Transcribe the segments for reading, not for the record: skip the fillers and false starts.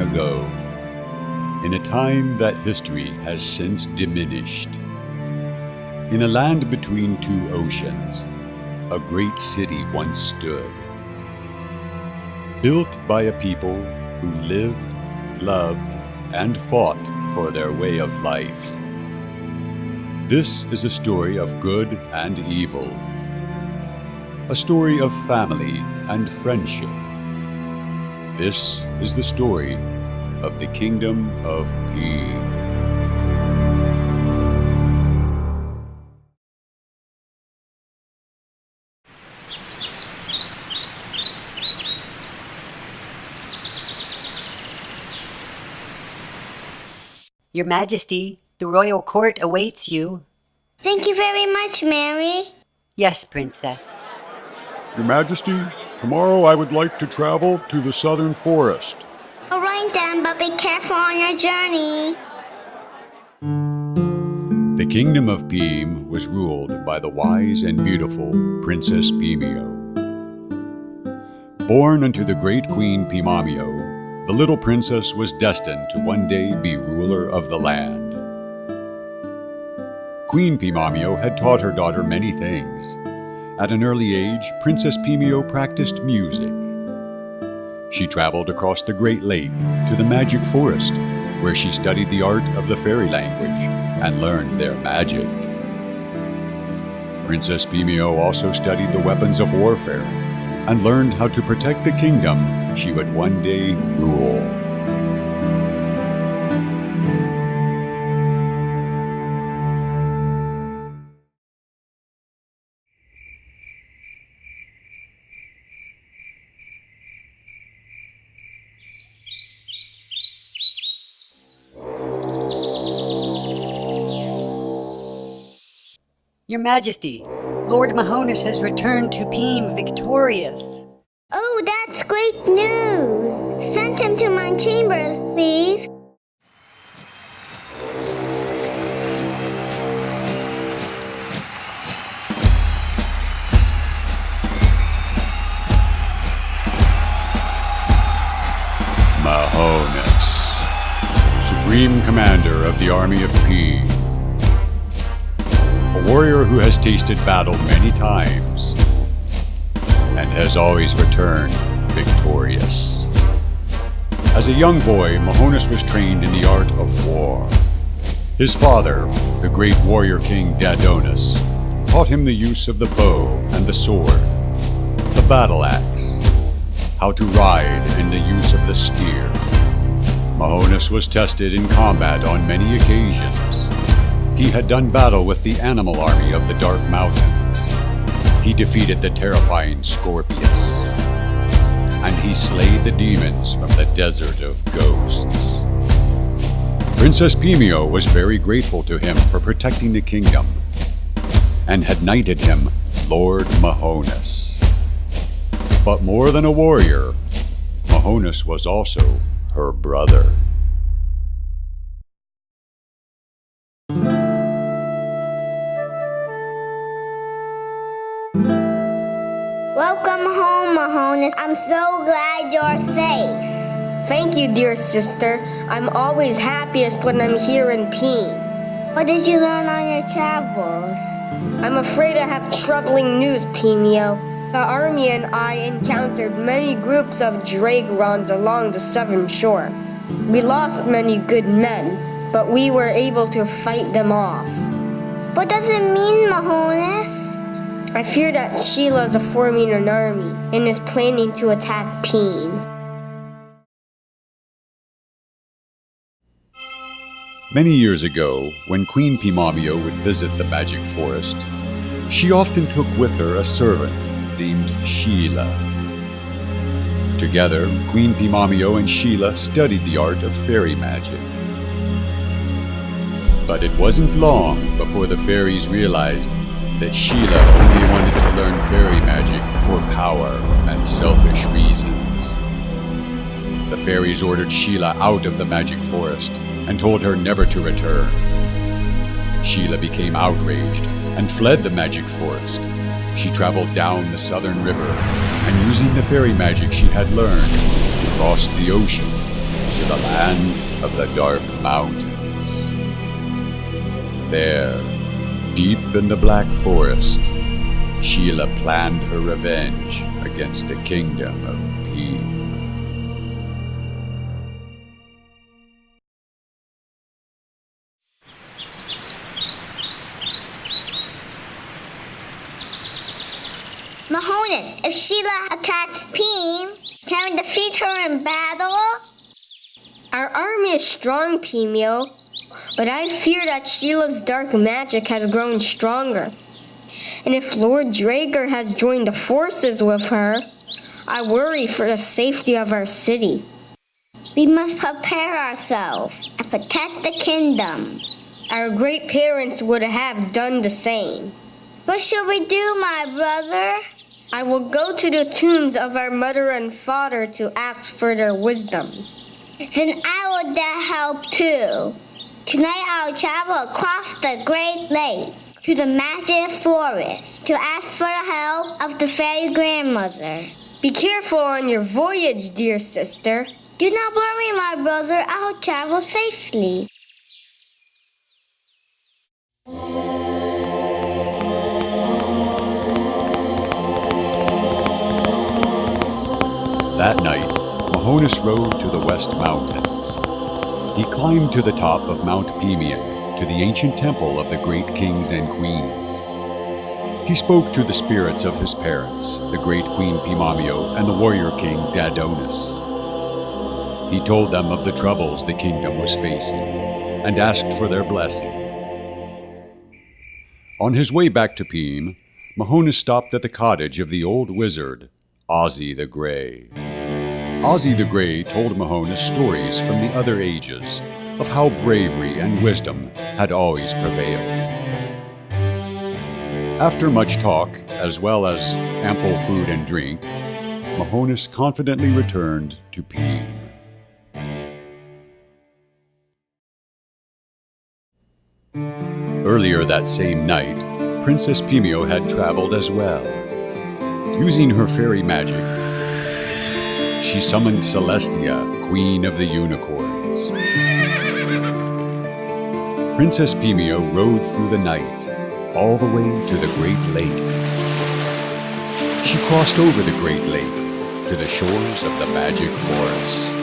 ago, in a time that history has since diminished. In a land between two oceans, a great city once stood, built by a people who lived, loved, and fought for their way of life. This is a story of good and evil, a story of family and friendship. This is the story of the Kingdom of Peem. Your Majesty, the royal court awaits you. Thank you very much, Mary. Yes, Princess. Your Majesty, tomorrow I would like to travel to the southern forest. All right then, but be careful on your journey. The Kingdom of Peem was ruled by the wise and beautiful Princess Peemio. Born unto the great Queen Peemamio, the little princess was destined to one day be ruler of the land. Queen Peemamio had taught her daughter many things. At an early age, Princess Peemio practiced music. She traveled across the Great Lake to the Magic Forest, where she studied the art of the fairy language and learned their magic. Princess Peemio also studied the weapons of warfare and learned how to protect the kingdom she would one day rule. Your Majesty, Lord Mahonus has returned to Peem victorious. Oh, that's great news. Send him to my chambers, please. Mahonus, Supreme Commander of the Army of Peem. A warrior who has tasted battle many times and has always returned victorious. As a young boy, Mahonus was trained in the art of war. His father, the great warrior king Dadonis, taught him the use of the bow and the sword, the battle axe, how to ride, and the use of the spear. Mahonus was tested in combat on many occasions. He had done battle with the animal army of the Dark Mountains. He defeated the terrifying Scorpius. And he slayed the demons from the desert of ghosts. Princess Peemio was very grateful to him for protecting the kingdom and had knighted him Lord Mahonus. But more than a warrior, Mahonus was also her brother. Welcome home, Mahonus. I'm so glad you're safe. Thank you, dear sister. I'm always happiest when I'm here in Peem. What did you learn on your travels? I'm afraid I have troubling news, Peemio. The army and I encountered many groups of Dragrons along the southern shore. We lost many good men, but we were able to fight them off. What does it mean, Mahonus? I fear that Sheila is forming an army and is planning to attack Peem. Many years ago, when Queen Peemamio would visit the Magic Forest, she often took with her a servant named Sheila. Together, Queen Peemamio and Sheila studied the art of fairy magic. But it wasn't long before the fairies realized that Sheila only wanted to learn fairy magic for power and selfish reasons. The fairies ordered Sheila out of the Magic Forest and told her never to return. Sheila became outraged and fled the Magic Forest. She traveled down the southern river and, using the fairy magic she had learned, crossed the ocean to the land of the Dark Mountains. There, deep in the Black Forest, Sheila planned her revenge against the kingdom of Peem. Mahonis, if Sheila attacks Peem, can we defeat her in battle? Our army is strong, Peemio, but I fear that Sheila's dark magic has grown stronger. And if Lord Drager has joined the forces with her, I worry for the safety of our city. We must prepare ourselves and protect the kingdom. Our great parents would have done the same. What should we do, my brother? I will go to the tombs of our mother and father to ask for their wisdoms. Then I will help too. Tonight I will travel across the Great Lake to the magic forest to ask for the help of the fairy grandmother. Be careful on your voyage, dear sister. Do not worry, my brother. I'll travel safely. That night, Mahonis rode to the West Mountains. He climbed to the top of Mount Peemian, to the ancient temple of the great kings and queens. He spoke to the spirits of his parents, the great Queen Peemamio and the warrior king Dadonis. He told them of the troubles the kingdom was facing and asked for their blessing. On his way back to Peem, Mahonis stopped at the cottage of the old wizard, Ozzy the Grey. Ozzy the Grey told Mahonis stories from the other ages of how bravery and wisdom had always prevailed. After much talk, as well as ample food and drink, Mahonis confidently returned to Peem. Earlier that same night, Princess Peemio had traveled as well. Using her fairy magic, she summoned Celestia, Queen of the Unicorns. Princess Peemio rode through the night, all the way to the Great Lake. She crossed over the Great Lake to the shores of the Magic Forest.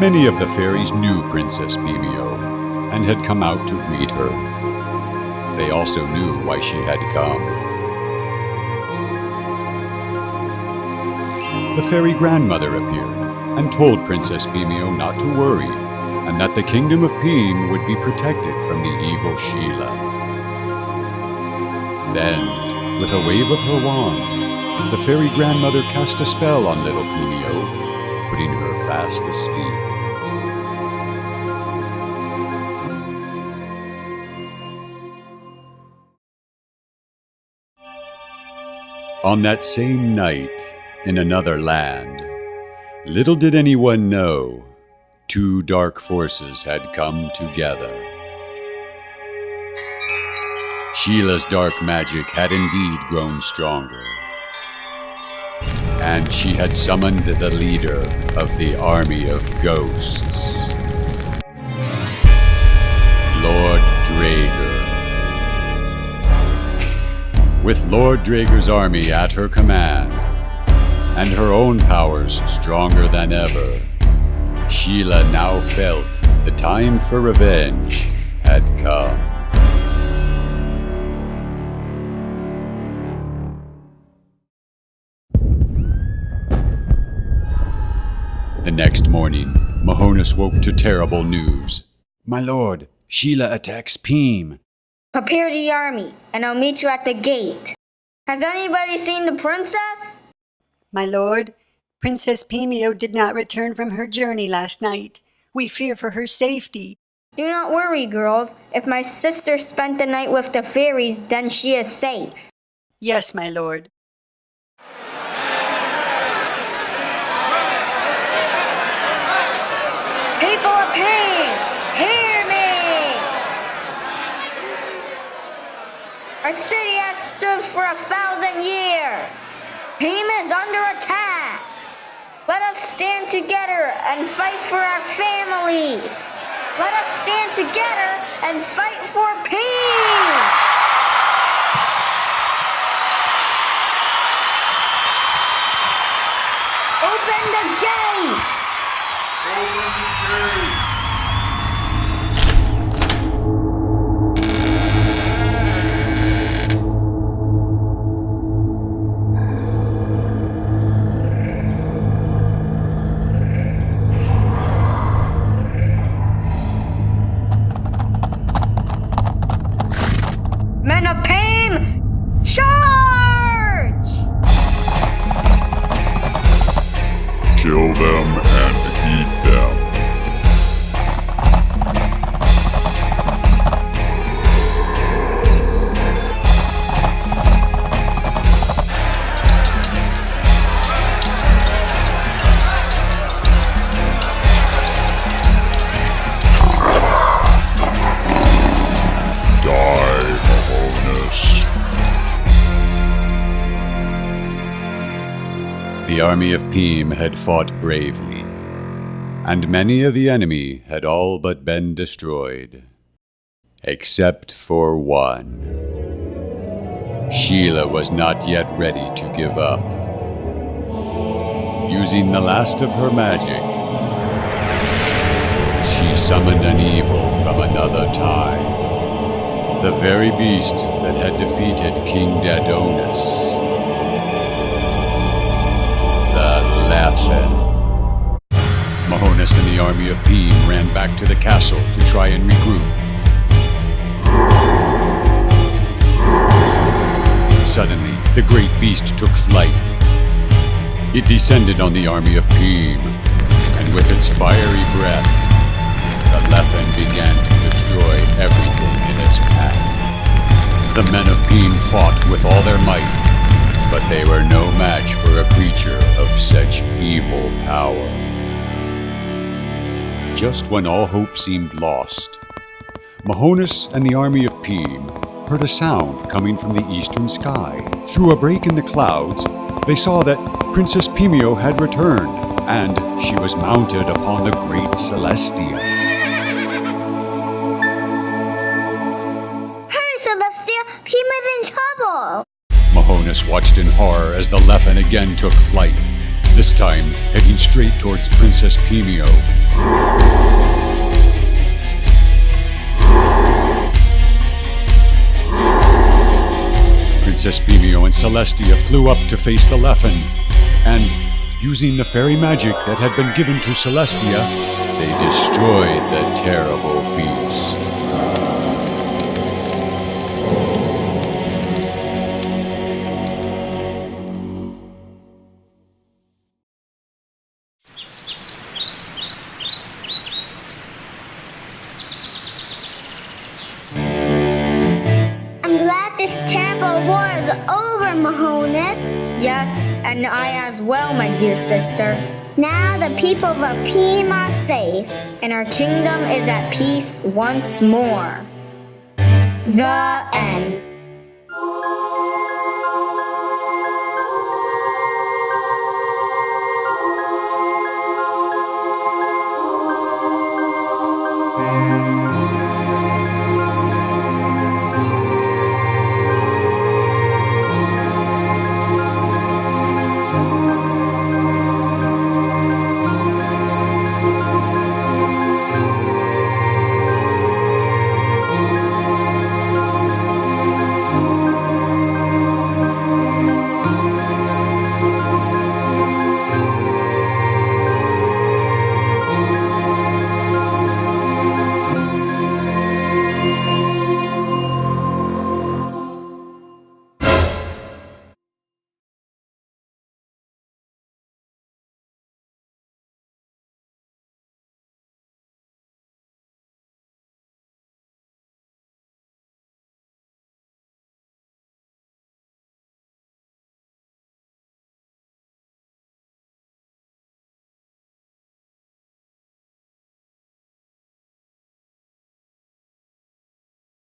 Many of the fairies knew Princess Peemio and had come out to greet her. They also knew why she had come. The fairy grandmother appeared and told Princess Peemio not to worry and that the kingdom of Peem would be protected from the evil Sheila. Then, with a wave of her wand, the fairy grandmother cast a spell on little Peemio, putting her fast asleep. On that same night, in another land, little did anyone know, two dark forces had come together. Sheila's dark magic had indeed grown stronger, and she had summoned the leader of the army of ghosts, Lord Drager. With Lord Drager's army at her command, and her own powers stronger than ever, Sheila now felt the time for revenge had come. The next morning, Mahonis woke to terrible news. "My lord, Sheila attacks Peem." Prepare the army, and I'll meet you at the gate. Has anybody seen the princess? My lord, Princess Peemio did not return from her journey last night. We fear for her safety. Do not worry, girls. If my sister spent the night with the fairies, then she is safe. Yes, my lord. Peem, hear me! Our city has stood for 1,000 years. Peem is under attack. Let us stand together and fight for our families. Let us stand together and fight for Peem. Open the gate! Men of Peem, charge! Kill them and eat them. Die, Mahonus. The army of Peem had fought bravely, and many of the enemy had all but been destroyed, except for one. Sheila was not yet ready to give up. Using the last of her magic, she summoned an evil from another time, the very beast that had defeated King Dadonis. The Leffen. Mahonus and the army of Peem ran back to the castle to try and regroup. Suddenly, the great beast took flight. It descended on the army of Peem, and with its fiery breath, the Leffen began to destroy everything in its path. The men of Peem fought with all their might, but they were no match for a creature of such evil power. Just when all hope seemed lost, Mahonus and the army of Peem heard a sound coming from the eastern sky. Through a break in the clouds, they saw that Princess Peemio had returned, and she was mounted upon the great Celestia. Hurry, Celestia! Peem is in trouble! Mahonus watched in horror as the Leffen again took flight, this time heading straight towards Princess Peemio. Princess Peemio and Celestia flew up to face the Leffen, and, using the fairy magic that had been given to Celestia, they destroyed the terrible beast. I'm glad this terrible war is over, Mahonus. Yes, and I as well, my dear sister. Now the people of Peem are safe. And our kingdom is at peace once more. The end.